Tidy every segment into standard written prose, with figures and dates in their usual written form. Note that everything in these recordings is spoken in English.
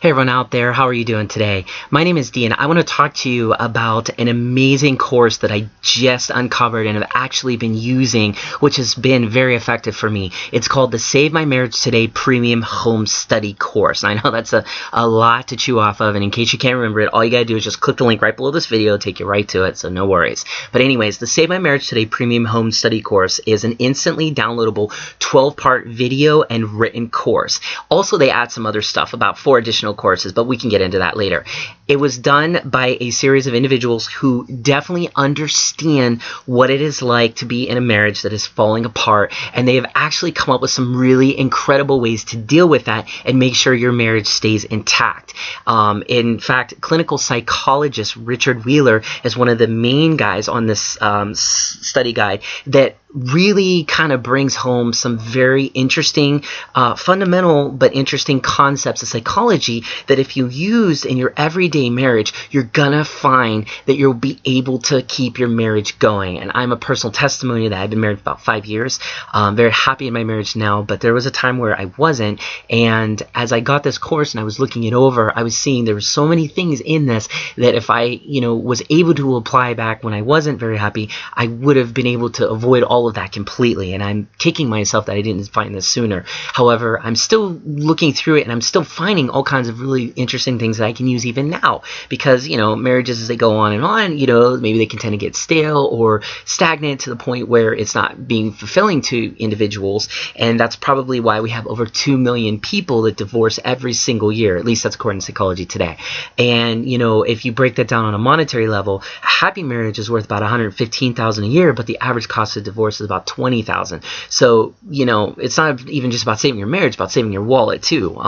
Hey everyone out there, how are you doing today? My name is Dee and I want to talk to you about an amazing course that I just uncovered and have actually been using, which has been very effective for me. It's called the Save My Marriage Today Premium Home Study Course. And I know that's a lot to chew off of, and in case you can't remember it, all you gotta do is just click the link right below this video, take you right to it, so no worries. But anyways, the Save My Marriage Today Premium Home Study Course is an instantly downloadable 12-part video and written course. Also, they add some other stuff, about 4 additional courses, but we can get into that later. It was done by a series of individuals who definitely understand what it is like to be in a marriage that is falling apart, and they have actually come up with some really incredible ways to deal with that and make sure your marriage stays intact. In fact, clinical psychologist Richard Wheeler is one of the main guys on this study guide that really kind of brings home some very interesting, fundamental but interesting concepts of psychology that if you use in your everyday marriage, you're gonna find that you'll be able to keep your marriage going. And I'm a personal testimony of that. I've been married for about 5 years. Very happy in my marriage now, but there was a time where I wasn't. And as I got this course and I was looking it over, I was seeing there were so many things in this that if I, was able to apply back when I wasn't very happy, I would have been able to avoid all of that completely. And I'm kicking myself that I didn't find this sooner. However, I'm still looking through it and I'm still finding all kinds of really interesting things that I can use even now, because marriages, as they go on and on, maybe they can tend to get stale or stagnant to the point where it's not being fulfilling to individuals. And that's probably why we have over 2 million people that divorce every single year. At least that's according to Psychology Today. And if you break that down on a monetary level, a happy marriage is worth about $115,000 a year, but the average cost of divorce is about $20,000. So it's not even just about saving your marriage, it's about saving your wallet too.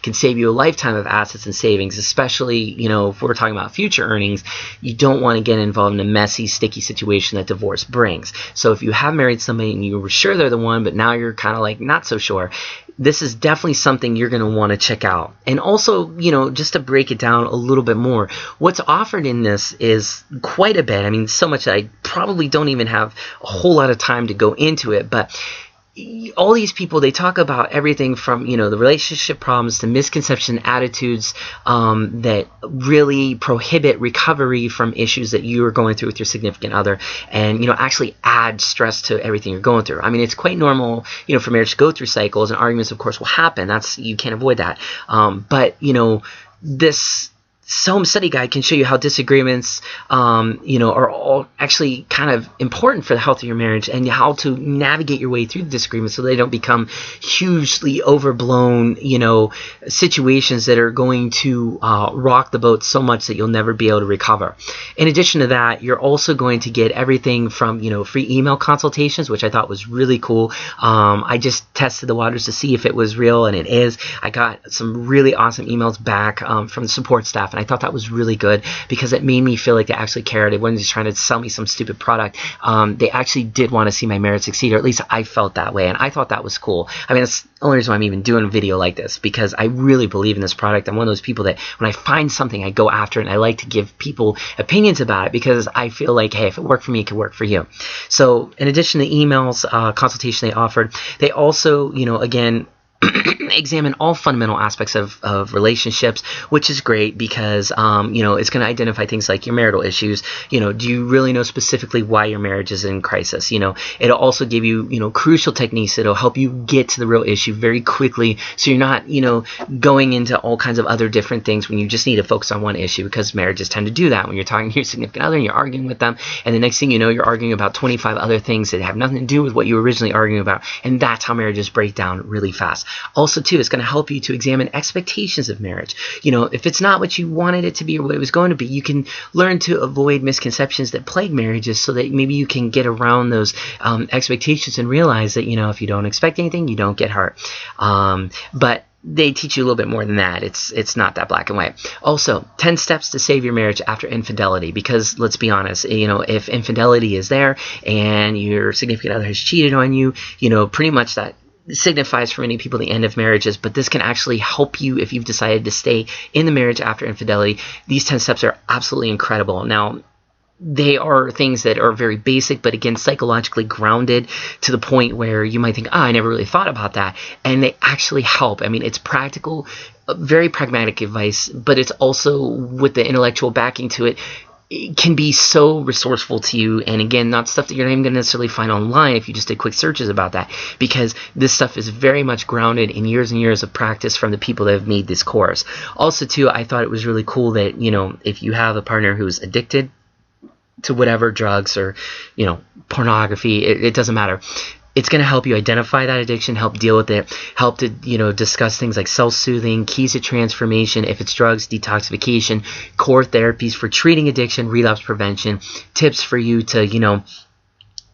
Can save you a lifetime of assets and savings, especially if we're talking about future earnings. You don't want to get involved in a messy, sticky situation that divorce brings. So if you have married somebody and you were sure they're the one, but now you're kind of like not so sure, this is definitely something you're going to want to check out. And also, just to break it down a little bit more, what's offered in this is quite a bit. I mean, so much that I probably don't even have a whole lot of time to go into it, but all these people, they talk about everything from, the relationship problems to misconception attitudes that really prohibit recovery from issues that you are going through with your significant other, and, actually add stress to everything you're going through. I mean, it's quite normal, for marriage to go through cycles, and arguments, of course, will happen. You can't avoid that. But, this home study guide can show you how disagreements, are all actually kind of important for the health of your marriage, and how to navigate your way through the disagreements so they don't become hugely overblown, situations that are going to rock the boat so much that you'll never be able to recover. In addition to that, you're also going to get everything from, free email consultations, which I thought was really cool. I just tested the waters to see if it was real, and it is. I got some really awesome emails back from the support staff. And I thought that was really good because it made me feel like they actually cared. They weren't just trying to sell me some stupid product. They actually did want to see my marriage succeed, or at least I felt that way, and I thought that was cool. I mean, that's the only reason why I'm even doing a video like this, because I really believe in this product. I'm one of those people that when I find something, I go after it, and I like to give people opinions about it because I feel like, hey, if it worked for me, it could work for you. So in addition to the emails, consultation they offered, they also, again, examine all fundamental aspects of relationships, which is great because it's going to identify things like your marital issues. Do you really know specifically why your marriage is in crisis? It'll also give you crucial techniques that'll help you get to the real issue very quickly, so you're not going into all kinds of other different things when you just need to focus on one issue, because marriages tend to do that when you're talking to your significant other and you're arguing with them, and the next thing you know, you're arguing about 25 other things that have nothing to do with what you were originally arguing about, and that's how marriages break down really fast. Also, too, it's going to help you to examine expectations of marriage. If it's not what you wanted it to be or what it was going to be, you can learn to avoid misconceptions that plague marriages, so that maybe you can get around those expectations and realize that, if you don't expect anything, you don't get hurt. But they teach you a little bit more than that. It's not that black and white. Also, 10 steps to save your marriage after infidelity, because let's be honest, if infidelity is there and your significant other has cheated on you, pretty much that signifies for many people the end of marriages, but this can actually help you if you've decided to stay in the marriage after infidelity. These 10 steps are absolutely incredible. Now, they are things that are very basic, but again, psychologically grounded to the point where you might think, I never really thought about that. And they actually help. I mean, it's practical, very pragmatic advice, but it's also with the intellectual backing to it. It can be so resourceful to you, and again, not stuff that you're not even going to necessarily find online if you just did quick searches about that, because this stuff is very much grounded in years and years of practice from the people that have made this course. Also, too, I thought it was really cool that, if you have a partner who's addicted to whatever, drugs or, pornography, it doesn't matter. It's going to help you identify that addiction, help deal with it, help to, discuss things like self-soothing, keys to transformation, if it's drugs, detoxification, core therapies for treating addiction, relapse prevention, tips for you to,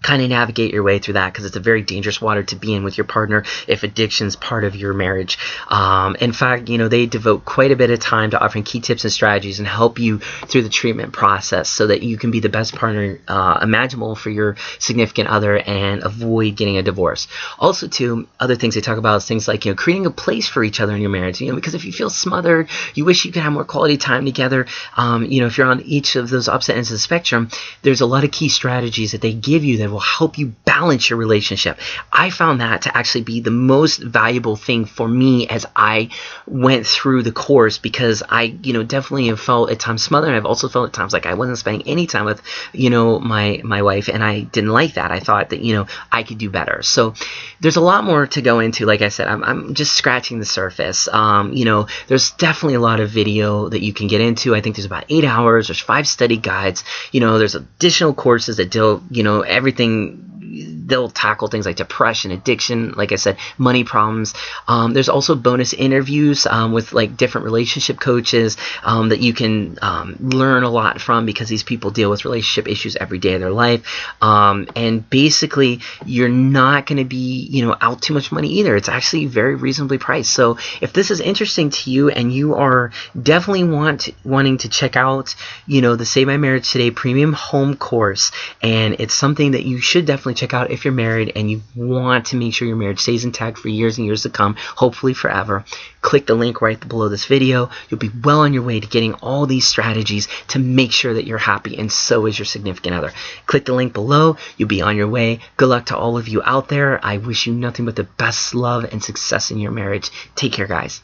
kind of navigate your way through that, because it's a very dangerous water to be in with your partner if addiction's part of your marriage. In fact, they devote quite a bit of time to offering key tips and strategies and help you through the treatment process so that you can be the best partner imaginable for your significant other and avoid getting a divorce. Also, too, other things they talk about is things like, creating a place for each other in your marriage, because if you feel smothered, you wish you could have more quality time together, if you're on each of those opposite ends of the spectrum, there's a lot of key strategies that they give you that will help you balance your relationship. I found that to actually be the most valuable thing for me as I went through the course, because I, definitely have felt at times smothered, and I've also felt at times like I wasn't spending any time with, my wife, and I didn't like that. I thought that, I could do better. So there's a lot more to go into. Like I said, I'm just scratching the surface. There's definitely a lot of video that you can get into. I think there's about 8 hours. There's 5 study guides. There's additional courses that deal, everything. They'll tackle things like depression, addiction, like I said, money problems. There's also bonus interviews with like different relationship coaches that you can learn a lot from, because these people deal with relationship issues every day of their life. And basically, you're not going to be, out too much money either. It's actually very reasonably priced. So if this is interesting to you and you are definitely wanting to check out, the Save My Marriage Today premium home course, and it's something that you should definitely check out if you're married and you want to make sure your marriage stays intact for years and years to come, hopefully forever, click the link right below this video. You'll be well on your way to getting all these strategies to make sure that you're happy, and so is your significant other. Click the link below. You'll be on your way. Good luck to all of you out there. I wish you nothing but the best love and success in your marriage. Take care, guys.